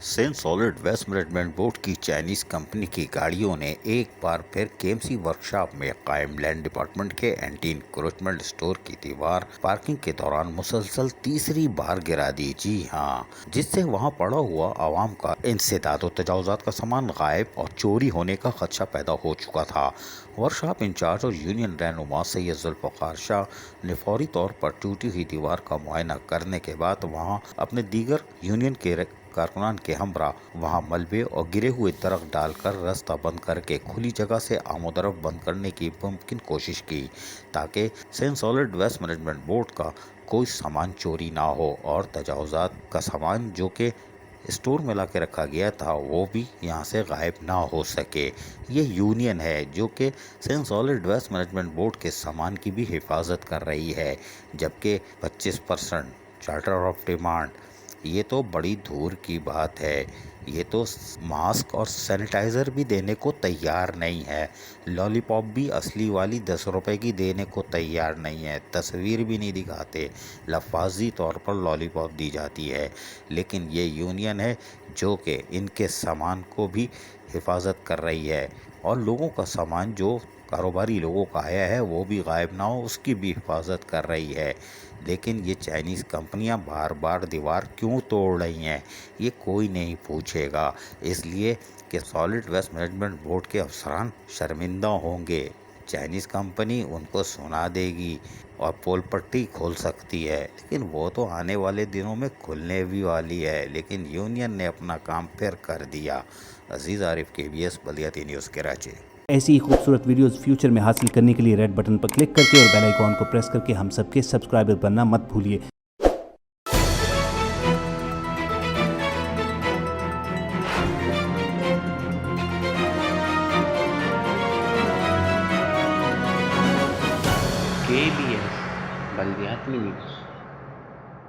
Saint solid waste management board की Chinese company की गाड़ियों ने एक बार फिर केएमसी वर्कशॉप में कायम लैंड डिपार्टमेंट के एंटी इंक्रोचमेंट स्टोर की दीवार पार्किंग के दौरान मुसलसल तीसरी बार गिरा दी। जी हाँ, जिससे वहां पड़ा हुआ आवाम का इंसदाद और तजावुजात का सामान गायब और चोरी होने का खदशा पैदा हो चुका था। वर्कशॉप इंचार्ज और यूनियन रहनुमा सैयद जुल्फ़िकार शाह ने फौरी तौर पर टूटी हुई दीवार का मुआयना करने के बाद वहां अपने दीगर यूनियन के कारकुनान के हमरा वहां मलबे और गिरे हुए दरख्त डालकर रास्ता बंद करके खुली जगह से आमोदरफ बंद करने की मुमकिन कोशिश की, ताकि सेंट सॉलिड वेस्ट मैनेजमेंट बोर्ड का कोई सामान चोरी ना हो और तजावुजात का सामान जो कि स्टोर में ला के रखा गया था वो भी यहाँ से गायब ना हो सके। ये यूनियन है जो कि सेंट सॉलिड वेस्ट मैनेजमेंट बोर्ड के सामान की भी हिफाजत कर रही है, जबकि 25% चार्टर ऑफ डिमांड, ये तो बड़ी दूर की बात है। ये तो मास्क और सैनिटाइज़र भी देने को तैयार नहीं है। लॉलीपॉप भी असली वाली 10 रुपए की देने को तैयार नहीं है। तस्वीर भी नहीं दिखाते, लफाजी तौर पर लॉलीपॉप दी जाती है। लेकिन ये यूनियन है जो कि इनके सामान को भी हिफाजत कर रही है और लोगों का सामान जो कारोबारी लोगों का आया है वो भी गायब ना हो उसकी भी हिफाजत कर रही है। लेकिन ये चाइनीज़ कंपनियां बार बार दीवार क्यों तोड़ रही हैं ये कोई नहीं पूछेगा, इसलिए कि सॉलिड वेस्ट मैनेजमेंट बोर्ड के अफसरान शर्मिंदा होंगे। चाइनीज़ कंपनी उनको सुना देगी और पोल पट्टी खोल सकती है, लेकिन वो तो आने वाले दिनों में खुलने भी वाली है। लेकिन यूनियन ने अपना काम फिर कर दिया। अजीज़ आरिफ, KBS बलियाती न्यूज़ कराची। ऐसी ही खूबसूरत वीडियोस फ्यूचर में हासिल करने के लिए रेड बटन पर क्लिक करके और बेल आइकॉन को प्रेस करके हम सबके सब्सक्राइबर बनना मत भूलिए। KBS बलियाती न्यूज़।